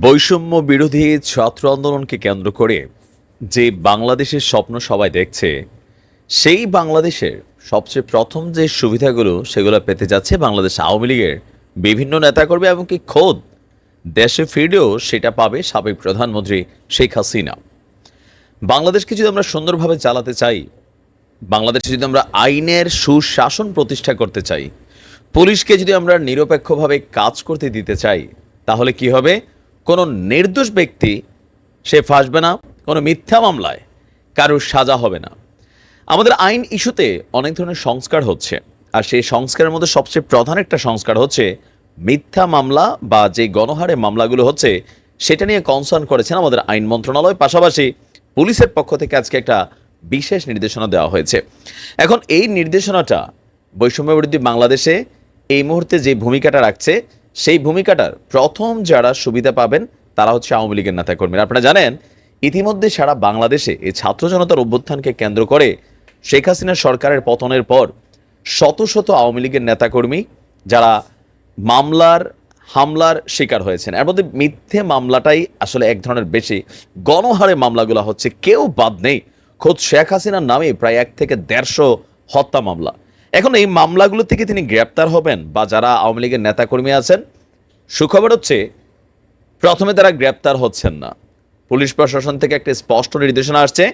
বৈষম্য বিরোধী ছাত্র আন্দোলনকে কেন্দ্র করে যে বাংলাদেশের স্বপ্ন সবাই দেখছে, সেই বাংলাদেশের সবচেয়ে প্রথম যে সুবিধাগুলো সেগুলো পেতে যাচ্ছে বাংলাদেশ আওয়ামী লীগের বিভিন্ন নেতাকর্মী, এমনকি খোদ দেশে ফিরলেও সেটা পাবে সাবেক প্রধানমন্ত্রী শেখ হাসিনা। বাংলাদেশকে যদি আমরা সুন্দরভাবে চালাতে চাই, বাংলাদেশে যদি আমরা আইনের সুশাসন প্রতিষ্ঠা করতে চাই, পুলিশকে যদি আমরা নিরপেক্ষভাবে কাজ করতে দিতে চাই, তাহলে কি হবে? কোনো নির্দোষ ব্যক্তি সে ফাঁসবে না, কোনো মিথ্যা মামলায় কারোর সাজা হবে না। আমাদের আইন ইস্যুতে অনেক ধরনের সংস্কার হচ্ছে, আর সেই সংস্কারের মধ্যে সবচেয়ে প্রধান একটা সংস্কার হচ্ছে মিথ্যা মামলা বা যে গণহারে মামলাগুলো হচ্ছে সেটা নিয়ে কনসার্ন করেছেন আমাদের আইন মন্ত্রণালয়। পাশাপাশি পুলিশের পক্ষ থেকে আজকে একটা বিশেষ নির্দেশনা দেওয়া হয়েছে। এখন এই নির্দেশনাটা বৈষম্য বিরোধী বাংলাদেশে এই মুহূর্তে যে ভূমিকাটা রাখছে, সেই ভূমিকাটার প্রথম যারা সুবিধা পাবেন তারা হচ্ছে আওয়ামী লীগের নেতাকর্মীরা। আপনারা জানেন, ইতিমধ্যে সারা বাংলাদেশে এই ছাত্র জনতার অভ্যুত্থানকে কেন্দ্র করে শেখ হাসিনা সরকারের পতনের পর শত শত আওয়ামী লীগের নেতাকর্মী যারা হামলার শিকার হয়েছেন। এর মধ্যে মিথ্যে মামলাটাই আসলে এক ধরনের বেশি, গণহারে মামলাগুলো হচ্ছে, কেউ বাদ নেই। খোদ শেখ হাসিনার নামে প্রায় 1 থেকে 150 হত্যা মামলা। এখন এই মামলাগুলো থেকে তিনি গ্রেপ্তার হবেন, বা যারা আওয়ামী লীগের নেতাকর্মী আছেন, সুখবর হচ্ছে প্রথমে তারা গ্রেপ্তার হচ্ছেন না। পুলিশ প্রশাসন থেকে একটা স্পষ্ট নির্দেশনা আসছে,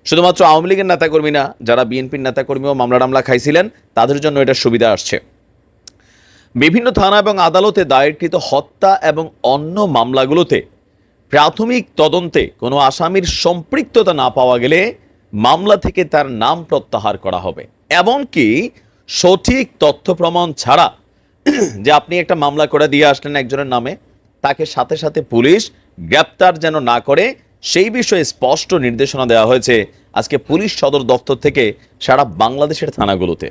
শুধুমাত্র আওয়ামী লীগের নেতাকর্মী না, যারা বিএনপির নেতাকর্মীও মামলা খাইছিলেন তাদের জন্য এটা সুবিধা আসছে। বিভিন্ন থানা এবং আদালতে দায়েরকৃত হত্যা এবং অন্য মামলাগুলোতে প্রাথমিক তদন্তে কোনো আসামির সম্পৃক্ততা না পাওয়া গেলে মামলা থেকে তার নাম প্রত্যাহার করা হবে। এমনকি সঠিক তথ্য প্রমাণ ছাড়া যে আপনি একটা মামলা করে দিয়ে আসলেন একজনের নামে, তাকে সাথে সাথে পুলিশ গ্রেপ্তার যেন না করে, সেই বিষয়ে স্পষ্ট নির্দেশনা দেওয়া হয়েছে আজকে পুলিশ সদর দপ্তর থেকে সারা বাংলাদেশের থানাগুলোতে।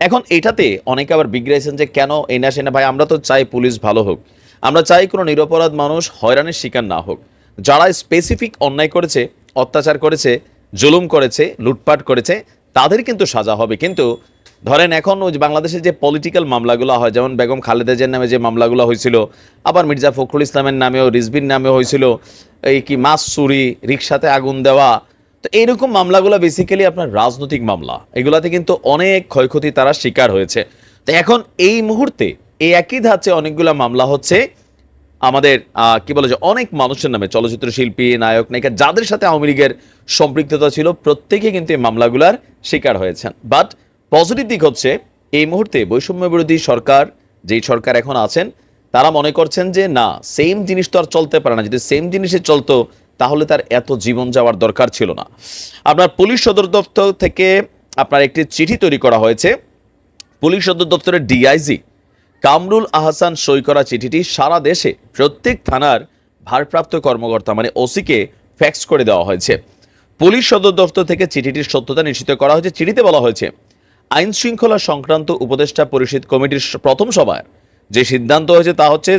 এখন এটাতে অনেকে আবার বিগড়াইছেন যে কেন এই না সে না। ভাই, আমরা তো চাই পুলিশ ভালো হোক, আমরা চাই কোনো নিরপরাধ মানুষ হয়রানির শিকার না হোক। যারা স্পেসিফিক অন্যায় করেছে, অত্যাচার করেছে, জুলুম করেছে, লুটপাট করেছে, তাদের কিন্তু সাজা হবে। কিন্তু ধরেন এখন ওই বাংলাদেশে যে পলিটিক্যাল মামলাগুলো হয়, যেমন বেগম খালেদা জিয়ার নামে যে মামলাগুলো হয়েছিল, আবার মির্জা ফখরুল ইসলামের নামেও, রিজভির নামেও হয়েছিল এই কি মাছ চুরি, রিকশাতে আগুন দেওয়া, তো এইরকম মামলাগুলো বেসিক্যালি আপনার রাজনৈতিক মামলা। এগুলাতে কিন্তু অনেক ক্ষয়ক্ষতি তারা শিকার হয়েছে। তো এখন এই মুহূর্তে এই একই ধাঁচে অনেকগুলো মামলা হচ্ছে আমাদের কি বলে যে অনেক মানুষের নামে, চলচ্চিত্র শিল্পী, নায়ক, নায়িকা, যাদের সাথে আওয়ামী লীগের সম্পৃক্ততা ছিল, প্রত্যেকে কিন্তু এই মামলাগুলার শিকার হয়েছেন। বাট পজিটিভ দিক হচ্ছে এই মুহূর্তে বৈষম্য বিরোধী সরকার, যেই সরকার এখন আছেন, তারা মনে করছেন যে না, সেম জিনিস তো আর চলতে পারে না। যদি সেম জিনিসে চলতো তাহলে তার এত জীবন যাওয়ার দরকার ছিল না। আপনার পুলিশ সদর দপ্তর থেকে আপনার একটি চিঠি তৈরি করা হয়েছে। পুলিশ সদর দপ্তরের ডিআইজি কামরুল আহসান সই করা চিঠিটি সারা দেশে প্রত্যেক থানার ভারপ্রাপ্ত কর্মকর্তা মানে ওসিকে ফ্যাক্স করে দেওয়া হয়েছে। পুলিশ সদর দপ্তর থেকে চিঠিটির সত্যতা নিশ্চিত করা হয়েছে। চিঠিতে বলা হয়েছে, আইন শৃঙ্খলা সংক্রান্ত উপদেষ্টা পরিষদ কমিটির প্রথম সভায় যে সিদ্ধান্ত হয়েছে তা হচ্ছে,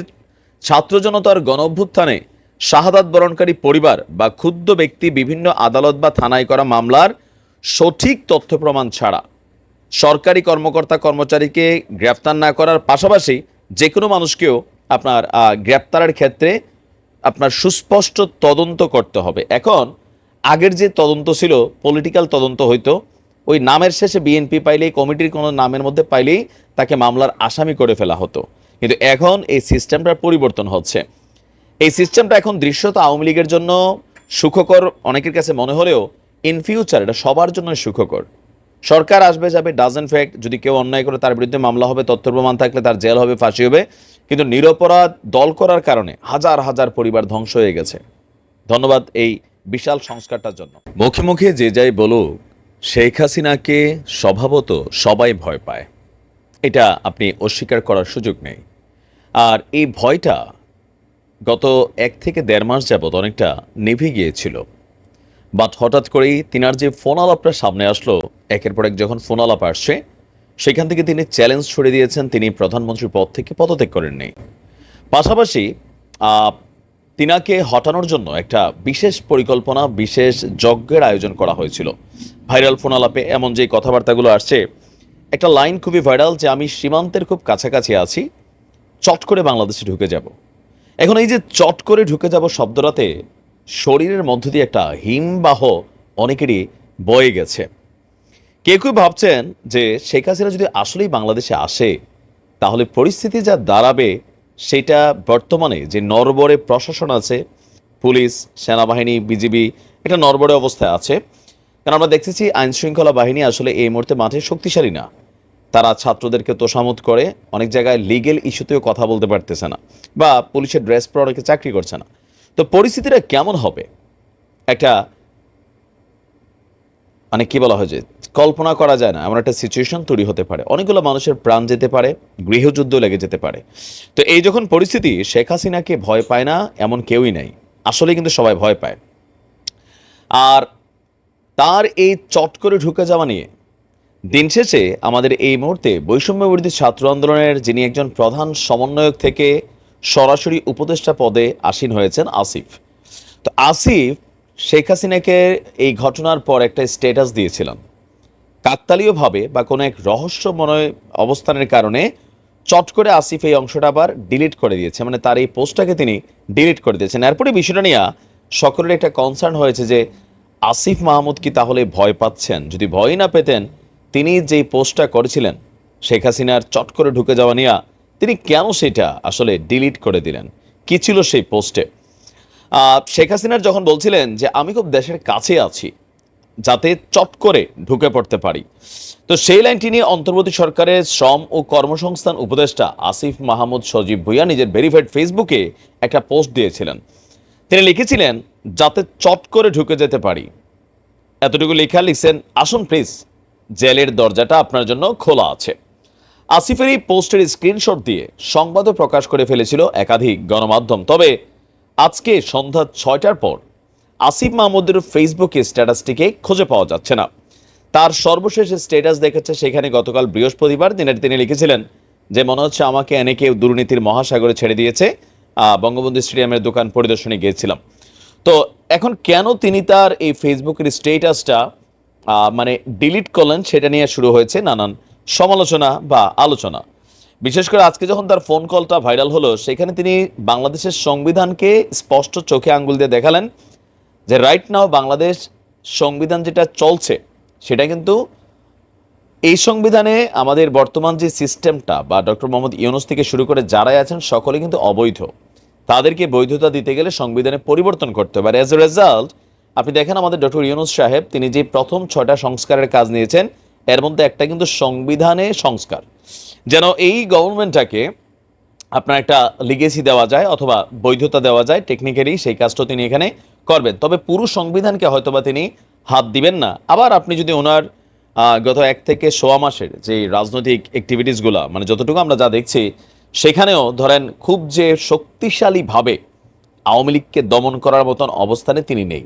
ছাত্র জনতার গণঅভ্যুত্থানে শাহাদাত বরণকারী পরিবার বা ক্ষুব্ধ ব্যক্তি বিভিন্ন আদালত বা থানায় করা মামলার সঠিক তথ্য প্রমাণ ছাড়া সরকারি কর্মকর্তা কর্মচারীকে গ্রেফতার না করার পাশাপাশি যে কোনো মানুষকেও আপনার গ্রেফতারের ক্ষেত্রে আপনার সুস্পষ্ট তদন্ত করতে হবে। এখন আগের যে তদন্ত ছিল, পলিটিক্যাল তদন্ত হইতো, ওই নামের শেষে বিএনপি পাইলেই, কমিটির কোনো নামের মধ্যে পাইলেই তাকে মামলার আসামি করে ফেলা হতো। কিন্তু এখন এই সিস্টেমটার পরিবর্তন হচ্ছে। এই সিস্টেমটা এখন দৃশ্যত আওয়ামী লীগের জন্য সুখকর অনেকের কাছে মনে হলেও ইন ফিউচার এটা সবার জন্য সুখকর। সরকার আসবে যাবে, ডাজেন্ট ফ্যাক্ট, যদি কেউ অন্যায় করে তার বিরুদ্ধে মামলা হবে, তথ্য প্রমাণ থাকলে তার জেল হবে, ফাঁসি হবে। কিন্তু নিরপরাধ দল করার কারণে হাজার হাজার পরিবার ধ্বংস হয়ে গেছে। ধন্যবাদ এই বিশাল সংস্কারটার জন্য। মুখে মুখে যে যাই বলুক, শেখ হাসিনাকে স্বভাবত সবাই ভয় পায়, এটা আপনি অস্বীকার করার সুযোগ নেই। আর এই ভয়টা গত 1 থেকে 1.5 মাস যাবৎ অনেকটা নিভে গিয়েছিল। বাট হঠাৎ করেই তিনার যে ফোন আলাপটা সামনে আসলো, একের পর এক যখন ফোন আলাপ আসছে, সেখান থেকে তিনি চ্যালেঞ্জ ছুড়ে দিয়েছেন, তিনি প্রধানমন্ত্রীর পদ থেকে পদত্যাগ করেননি। পাশাপাশি তিনাকে হটানোর জন্য একটা বিশেষ পরিকল্পনা, বিশেষ যজ্ঞের আয়োজন করা হয়েছিল। ভাইরাল ফোন আলাপে এমন যে কথাবার্তাগুলো আসছে, একটা লাইন খুবই ভাইরাল যে আমি সীমান্তের খুব কাছাকাছি আছি, চট করে বাংলাদেশে ঢুকে যাব। এখন এই যে চট করে ঢুকে যাব শব্দটাতে শরীরের মধ্য দিয়ে একটা হিমবাহ অনেকেরই বয়ে গেছে। কেউ কেউ ভাবছেন যে শেখ হাসিনা যদি আসলেই বাংলাদেশে আসে তাহলে পরিস্থিতি যা দাঁড়াবে সেটা বর্তমানে যে নড়বড়ে প্রশাসন আছে, পুলিশ, সেনাবাহিনী, বিজিবি, এটা নড়বড়ে অবস্থায় আছে। কারণ আমরা দেখতেছি আইন শৃঙ্খলা বাহিনী আসলে এই মুহূর্তে মাঠে শক্তিশালী না। তারা ছাত্রদেরকে তোষামোদ করে, অনেক জায়গায় লিগেল ইস্যুতেও কথা বলতে পারতেছে না, বা পুলিশের ড্রেস পরে অনেকে চাকরি করছে না। তো পরিস্থিতিটা কেমন হবে একটা মানে কি বলা হয় যে কল্পনা করা যায় না এমন একটা সিচুয়েশন তৈরি হতে পারে। অনেকগুলো মানুষের প্রাণ যেতে পারে, গৃহযুদ্ধ লেগে যেতে পারে। তো এই যখন পরিস্থিতি, শেখ হাসিনাকে ভয় পায় না এমন কেউই নাই, আসলে কিন্তু সবাই ভয় পায়। আর তার এই চট করে ঢুকে যাওয়া নিয়ে দিন শেষে আমাদের এই মুহূর্তে বৈষম্য বিরোধী ছাত্র আন্দোলনের যিনি একজন প্রধান সমন্বয়ক থেকে সরাসরি উপদেষ্টা পদে আসীন হয়েছেন আসিফ। তো আসিফ শেখ হাসিনাকে এই ঘটনার পর একটা স্ট্যাটাস দিয়েছিলেন। কাকতালীয়ভাবে বা কোনো এক রহস্যময় অবস্থানের কারণে চট করে আসিফ এই অংশটা আবার ডিলিট করে দিয়েছে, মানে তার এই পোস্টটাকে তিনি ডিলিট করে দিয়েছেন। এরপরে বিষয়টা নিয়ে সকলের একটা কনসার্ন হয়েছে যে আসিফ মাহমুদ কি তাহলে ভয় পাচ্ছেন? যদি ভয় না পেতেন তিনি যেই পোস্টটা করেছিলেন শেখ হাসিনার চট করে ঢুকে যাওয়া নিয়ে, তিনি কেন সেটা আসলে ডিলিট করে দিলেন? কি ছিল সেই পোস্টে? শেখ হাসিনার যখন বলছিলেন যে আমি খুব দেশের কাছে আছি যাতে চট করে ঢুকে পড়তে পারি, তো সেই লাইনটি নিয়ে অন্তর্বর্তী সরকারের শ্রম ও কর্মসংস্থান উপদেষ্টা আসিফ মাহমুদ সজীব ভুঁইয়া নিজের ভেরিফাইড ফেসবুকে একটা পোস্ট দিয়েছিলেন। তিনি লিখেছিলেন যাতে চট করে ঢুকে যেতে পারি, এতটুকু লেখা লিখছেন, আসুন প্লিজ, জেলের দরজাটা আপনার জন্য খোলা আছে। আসিফের এই পোস্টের স্ক্রিনশট দিয়ে সংবাদও প্রকাশ করে ফেলেছিল একাধিক গণমাধ্যম। তবে আজকে সন্ধ্যা 6টার পর আসিফ মাহমুদের ফেসবুকে স্ট্যাটাসটিকে খুঁজে পাওয়া যাচ্ছে না। তার সর্বশেষ স্ট্যাটাস দেখেছে সেখানে গতকাল বৃহস্পতিবার তিনি লিখেছিলেন যে মনে হচ্ছে আমাকে এনে কেউ দুর্নীতির মহাসাগরে ছেড়ে দিয়েছে, বঙ্গবন্ধু স্টেডিয়ামের দোকান পরিদর্শনে গিয়েছিলাম। তো এখন কেন তিনি তার এই ফেসবুকের স্ট্যাটাসটা মানে ডিলিট করলেন সেটা নিয়ে শুরু হয়েছে নানান সমালোচনা বা আলোচনা। বিশেষ করে আজকে যখন তার ফোন কলটা ভাইরাল হলো সেখানে তিনি বাংলাদেশের সংবিধানকে স্পষ্ট চোখে আঙ্গুল দিয়ে দেখালেন যে রাইট নাও বাংলাদেশ সংবিধান যেটা চলছে সেটা কিন্তু এই সংবিধানে আমাদের বর্তমান যে সিস্টেমটা বা ডক্টর মোহাম্মদ ইউনূস থেকে শুরু করে যারাই আছেন সকলে কিন্তু অবৈধ। তাদেরকে বৈধতা দিতে গেলে সংবিধানে পরিবর্তন করতে হবে। আর অ্যাজ এ রেজাল্ট আপনি দেখেন আমাদের ডক্টর ইউনূস সাহেব তিনি যে প্রথম 6টা সংস্কারের কাজ নিয়েছেন এর মধ্যে একটা কিন্তু সংবিধানে সংস্কার, যেন এই গভর্নমেন্টটাকে আপনার একটা লিগেসি দেওয়া যায় অথবা বৈধতা দেওয়া যায়। টেকনিক্যালি সেই কাজটা তিনি এখানে করবেন, তবে পুরো সংবিধানকে হয়তোবা তিনি হাত দিবেন না। আবার আপনি যদি ওনার গত 1 থেকে সোয়া মাসের যে রাজনৈতিক অ্যাক্টিভিটিসগুলো মানে যতটুকু আমরা যা দেখছি সেখানেও ধরেন খুব যে শক্তিশালীভাবে আওয়ামী লীগকে দমন করার মতন অবস্থানে তিনি নেই।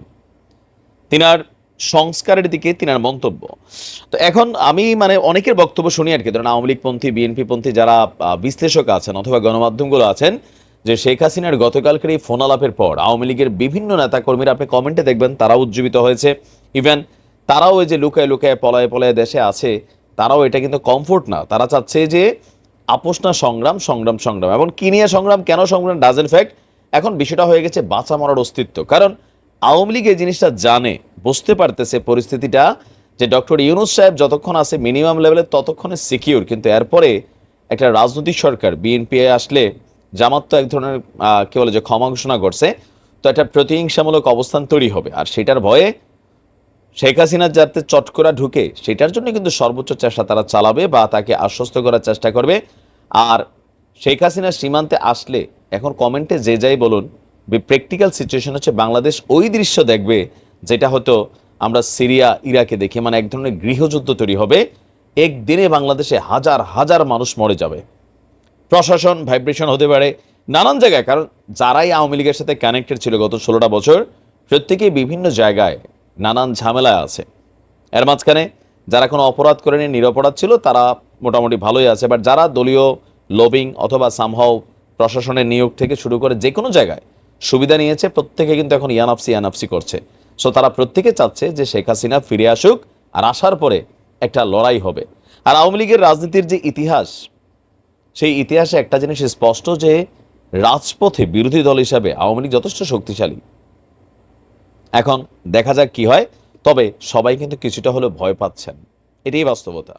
তিনার সংস্কারের দিকে তিনার মন্তব্য। তো এখন আমি মানে অনেকের বক্তব্য শুনি আর কি, ধরেন আওয়ামী লীগপন্থী, বিএনপিপন্থী যারা বিশ্লেষক আছেন অথবা গণমাধ্যমগুলো আছেন, যে শেখ হাসিনার গতকালকের এই ফোন আলাপের পর আওয়ামী লীগের বিভিন্ন নেতাকর্মীরা আপনি কমেন্টে দেখবেন তারাও উজ্জীবিত হয়েছে। ইভেন তারাও ওই যে লুকায় লুকায় পলায় পলায় দেশে আছে, তারাও এটা কিন্তু কমফোর্ট না। তারা চাচ্ছে যে আপোষ না সংগ্রাম, সংগ্রাম সংগ্রাম। এবং কি নিয়ে সংগ্রাম, কেন সংগ্রাম ডাজেন্ট ফ্যাক্ট। এখন বিষয়টা হয়ে গেছে বাঁচা মরার অস্তিত্ব। কারণ আওয়ামী লীগ এই জিনিসটা জানে, বুঝতে পারতেছে পরিস্থিতিটা যে ডক্টর ইউনূস সাহেব যতক্ষণ আছে মিনিমাম লেভেলে ততক্ষণে সিকিউর, কিন্তু এরপরে একটা রাজনৈতিক সরকার বিএনপি আসলে জামাত তো এক ধরনের কি বলে যে ক্ষমা ঘোষণা করছে, তো একটা প্রতিহিংসামূলক অবস্থান তৈরি হবে। আর সেটার ভয়ে শেখ হাসিনা যাতে চট করে ঢুকে সেটার জন্য কিন্তু সর্বোচ্চ চেষ্টা তারা চালাবে বা তাকে আশ্বস্ত করার চেষ্টা করবে। আর শেখ হাসিনা সীমান্তে আসলে এখন কমেন্টে যে যাই বলুন, প্র্যাকটিক্যাল সিচুয়েশন হচ্ছে বাংলাদেশ ওই দৃশ্য দেখবে যেটা হয়তো আমরা সিরিয়া ইরাকে দেখি, মানে এক ধরনের গৃহযুদ্ধ তৈরি হবে। একদিনে বাংলাদেশে হাজার হাজার মানুষ মরে যাবে, প্রশাসন ভাইব্রেশন হতে পারে নানান জায়গায়। কারণ যারাই আওয়ামী লীগের সাথে কানেক্টেড ছিল গত 16টা বছর প্রত্যেকেই বিভিন্ন জায়গায় নানান ঝামেলায় আছে। এর মাঝখানে যারা কোনো অপরাধ করেনি, নিরপরাধ ছিল, তারা মোটামুটি ভালোই আছে। বাট যারা দলীয় লবিং অথবা সামহাও প্রশাসনের নিয়োগ থেকে শুরু করে যে কোনো জায়গায় সুবিধা নিয়েছে, প্রত্যেকে কিন্তু এখন ইয়ানাফসি করছে। সো তারা প্রত্যেকে চাচ্ছে যে শেখ হাসিনা ফিরে আসুক, আর আসার পরে একটা লড়াই হবে। আর আওয়ামী লীগের রাজনীতির যে ইতিহাস, সেই ইতিহাসে একটা জিনিস স্পষ্ট যে রাজপথে বিরোধী দল হিসাবে আওয়ামী লীগ যথেষ্ট শক্তিশালী। এখন দেখা যাক কি হয়, তবে সবাই কিন্তু কিছুটা হলেও ভয় পাচ্ছেন, এটাই বাস্তবতা।